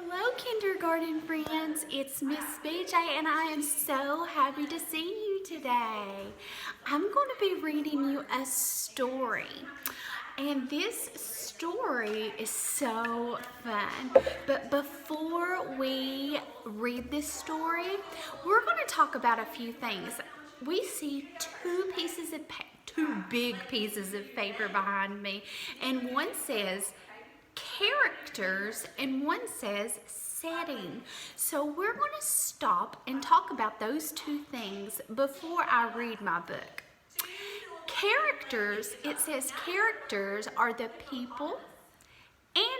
Hello, kindergarten friends. It's Miss BJ, and I am so happy to see you today. I'm going to be reading you a story, and this story is so fun. But before we read this story, we're going to talk about a few things. We see two big pieces of paper behind me, and one says characters and one says setting. So we're going to stop and talk about those two things before I read my book. Characters, it says characters are the people,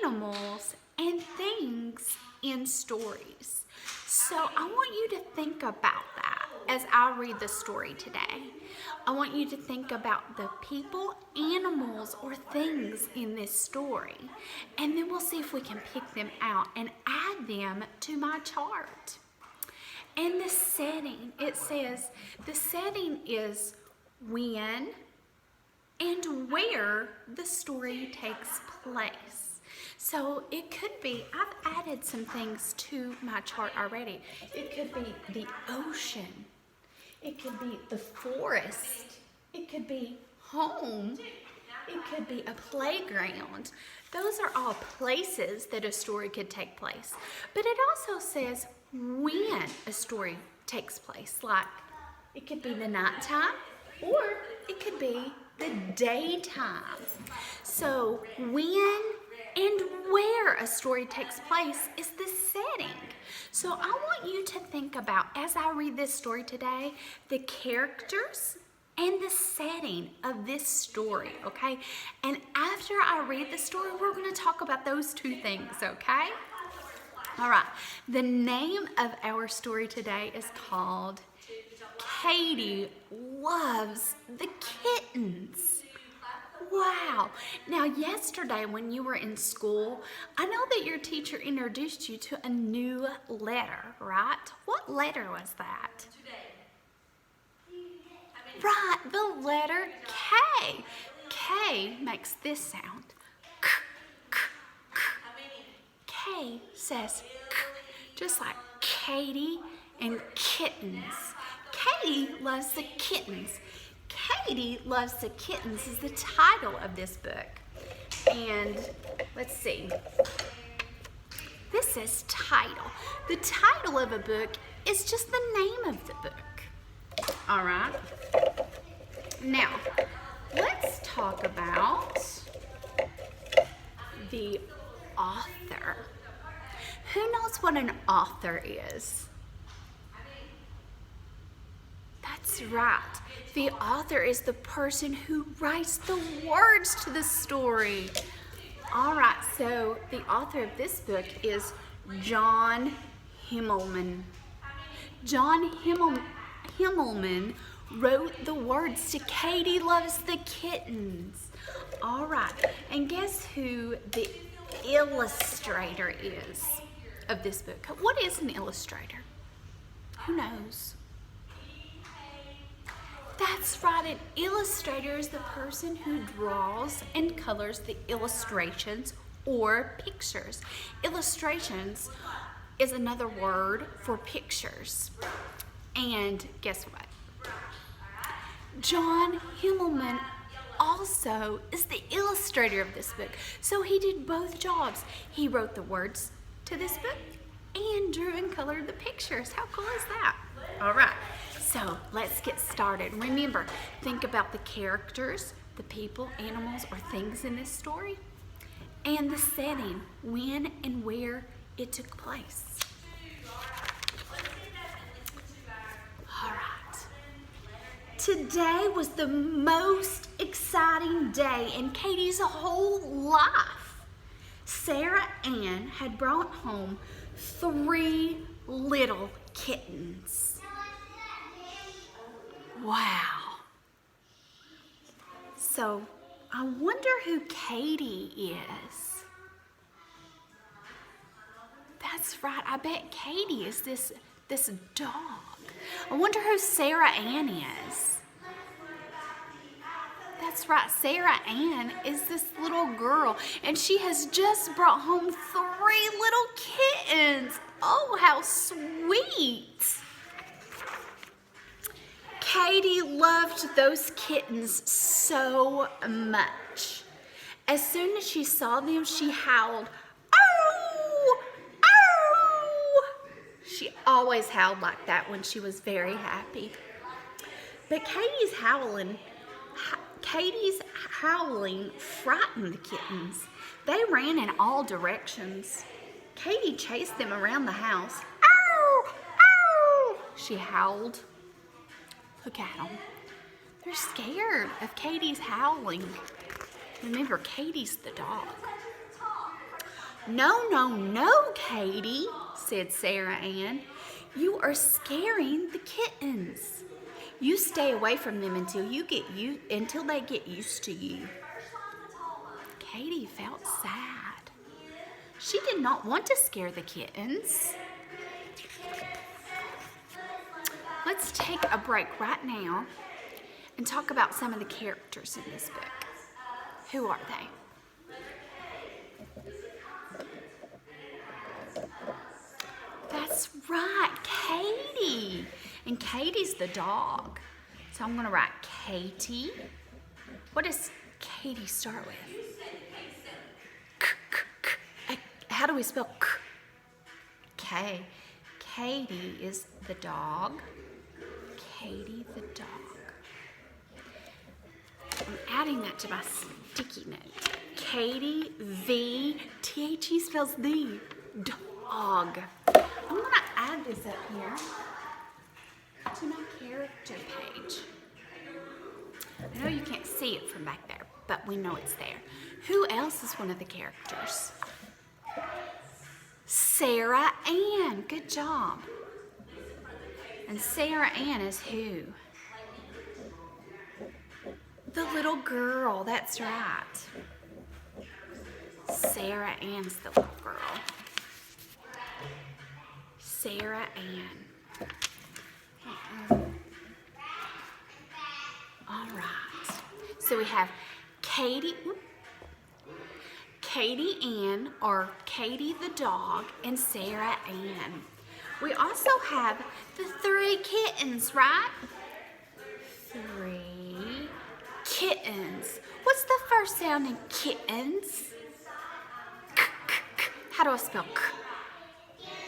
animals, and things in stories. So I want you to think about that as I read the story today. I want you to think about the people, animals, or things in this story. And then we'll see if we can pick them out and add them to my chart. And the setting, it says the setting is when and where the story takes place. So it could be, I've added some things to my chart already. It could be the ocean. It could be the forest. It could be home. It could be a playground. Those are all places that a story could take place. But it also says when a story takes place. Like it could be the nighttime or it could be the daytime. So when and where a story takes place is the setting. So I want you to think about, as I read this story today, the characters and the setting of this story, okay? And after I read the story, we're going to talk about those two things, okay? All right. The name of our story today is called Katie Loves the Kittens. Wow. Now, yesterday when you were in school, I know that your teacher introduced you to a new letter, right? What letter was that? Right, the letter K. K makes this sound. K, k, k. K says k, just like Katie and kittens. Katie loves the kittens. Katie Loves the Kittens is the title of this book. And let's see. This says title. The title of a book is just the name of the book. All right. Now, let's talk about the author. Who knows what an author is? That's right. The author is the person who writes the words to the story. All right, so the author of this book is John Himmelman. John Himmelman wrote the words to Katie Loves the Kittens. All right, and guess who the illustrator is of this book? What is an illustrator? Who knows? That's right, an illustrator is the person who draws and colors the illustrations or pictures. Illustrations is another word for pictures. And guess what? John Himmelman also is the illustrator of this book. So he did both jobs. He wrote the words to this book and drew and colored the pictures. How cool is that? All right. So let's get started. Remember, think about the characters, the people, animals, or things in this story, and the setting, when and where it took place. All right. Today was the most exciting day in Katie's whole life. Sarah Ann had brought home 3 little kittens. Wow. So, I wonder who Katie is. That's right. I bet Katie is this dog. I wonder who Sarah Ann is. That's right. Sarah Ann is this little girl, and she has just brought home 3 little kittens. Oh, how sweet. Katie loved those kittens so much. As soon as she saw them, she howled, "Oh! Oh!" She always howled like that when she was very happy. But Katie's howling frightened the kittens. They ran in all directions. Katie chased them around the house. "Ow! Ow!" she howled. Look at them. They're scared of Katie's howling. Remember, Katie's the dog. "No, no, no, Katie," said Sarah Ann. "You are scaring the kittens. You stay away from them until they get used to you." Katie felt sad. She did not want to scare the kittens. Let's take a break right now and talk about some of the characters in this book. Who are they? That's right, Katie. And Katie's the dog. So I'm going to write Katie. What does Katie start with? How do we spell K? K. Katie is the dog. Katie the dog. I'm adding that to my sticky note. Katie, V, T-H-E spells the dog. I'm going to add this up here to my character page. I know you can't see it from back there, but we know it's there. Who else is one of the characters? Sarah Ann. Good job. And Sarah Ann is who? The little girl. That's right. Sarah Ann's the little girl. Sarah Ann. All right. So we have Katie Ann, or Katie the dog, and Sarah Ann. We also have the 3 kittens, right? 3 kittens. What's the first sound in kittens? K, k, k. How do I spell K?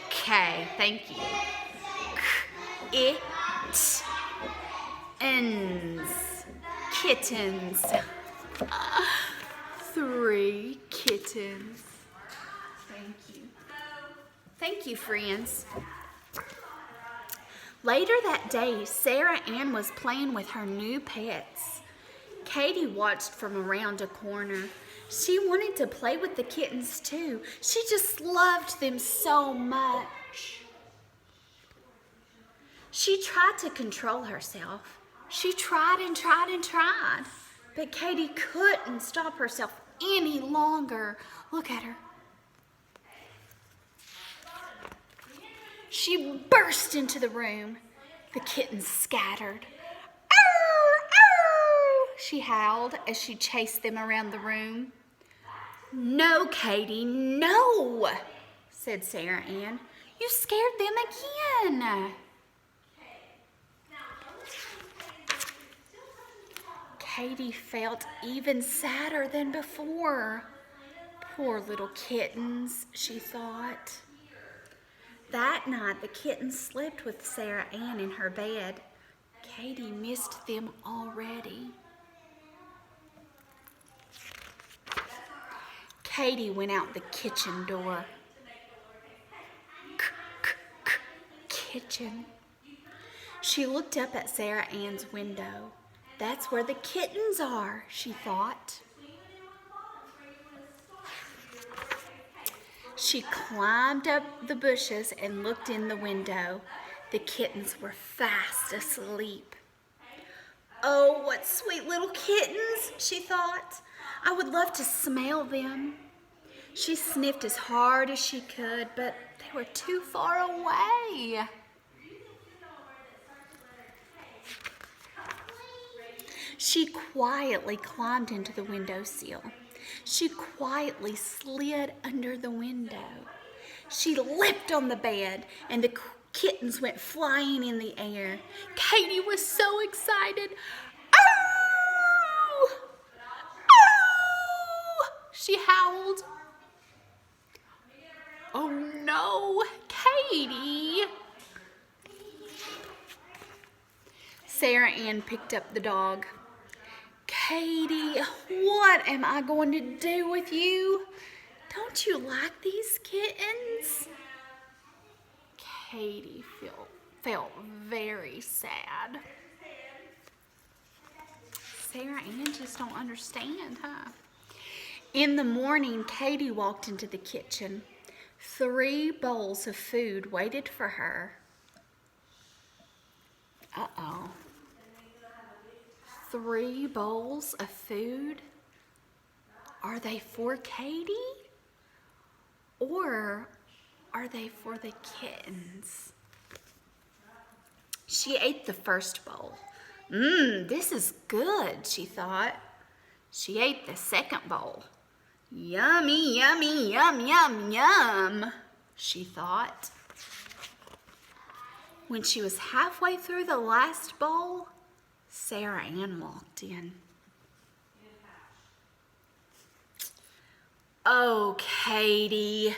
K. Thank you. K, it, ns. Kittens. 3 kittens. Thank you. Thank you, friends. Later that day, Sarah Ann was playing with her new pets. Katie watched from around a corner. She wanted to play with the kittens too. She just loved them so much. She tried to control herself. She tried and tried and tried. But Katie couldn't stop herself any longer. Look at her. She burst into the room. The kittens scattered. "Ow! Ow!" she howled as she chased them around the room. "No, Katie, no," said Sarah Ann. "You scared them again." Katie felt even sadder than before. Poor little kittens, she thought. That night, the kittens slept with Sarah Ann in her bed. Katie missed them already. Katie went out the kitchen door. Kitchen. She looked up at Sarah Ann's window. That's where the kittens are, she thought. She climbed up the bushes and looked in the window. The kittens were fast asleep. "Oh, what sweet little kittens," she thought. "I would love to smell them." She sniffed as hard as she could, but they were too far away. She quietly climbed into the windowsill. She quietly slid under the window. She leapt on the bed, and the kittens went flying in the air. Katie was so excited. Oh! Oh! She howled. Oh no, Katie! Sarah Ann picked up the dog. Katie, what am I going to do with you? Don't you like these kittens? Katie felt very sad. Sarah Ann just don't understand, huh? In the morning, Katie walked into the kitchen. 3 bowls of food waited for her. Uh-oh. 3 bowls of food? Are they for Katie? Or are they for the kittens? She ate the first bowl. This is good, she thought. She ate the second bowl. Yummy, yummy, yum, yum, yum, she thought. When she was halfway through the last bowl, Sarah Ann walked in. Oh, Katie,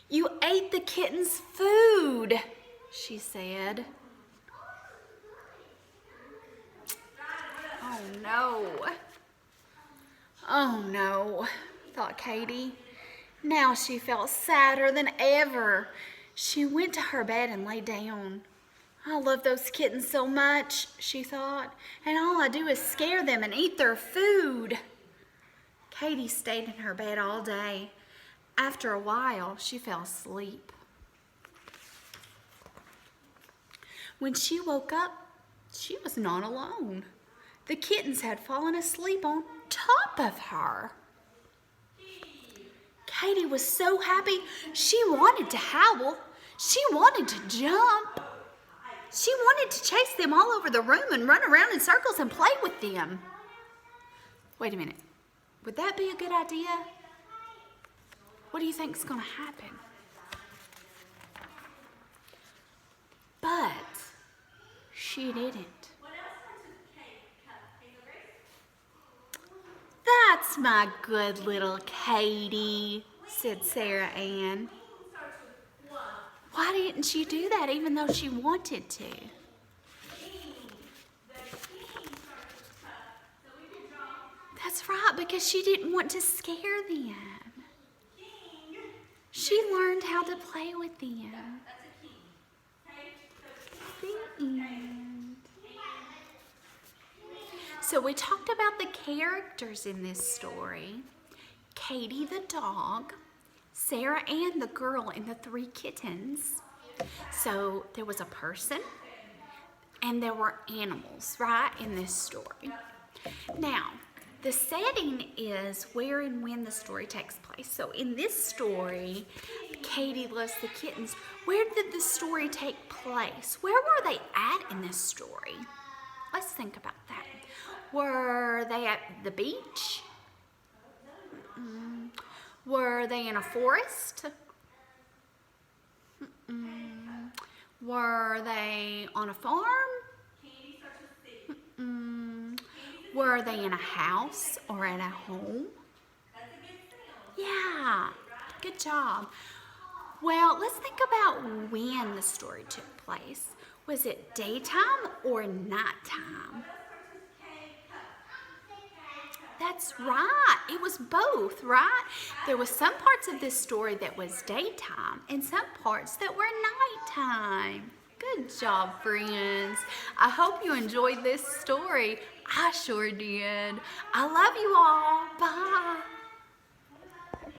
you ate the kitten's food, she said. Oh no. Oh no, thought Katie. Now she felt sadder than ever. She went to her bed and lay down. I love those kittens so much, she thought, and all I do is scare them and eat their food. Katie stayed in her bed all day. After a while, she fell asleep. When she woke up, she was not alone. The kittens had fallen asleep on top of her. Katie was so happy, she wanted to howl. She wanted to jump. She wanted to chase them all over the room and run around in circles and play with them. Wait a minute. Would that be a good idea? What do you think is going to happen? But she didn't. That's my good little Katie, said Sarah Ann. Why didn't you do that even though she wanted to? That's right, because she didn't want to scare them. She learned how to play with them. The end. So we talked about the characters in this story. Katie the dog, Sarah Ann the girl, and the 3 kittens. So there was a person and there were animals, right, in this story. Now, the setting is where and when the story takes place. So in this story, Katie Loves the Kittens, where did the story take place? Where were they at in this story? Let's think about that. Were they at the beach? Were they in a forest? Were they on a farm? Were they in a house or at a home? Yeah, good job. Well, let's think about when the story took place. Was it daytime or nighttime? That's right. It was both, right? There was some parts of this story that was daytime and some parts that were nighttime. Good job, friends. I hope you enjoyed this story. I sure did. I love you all. Bye.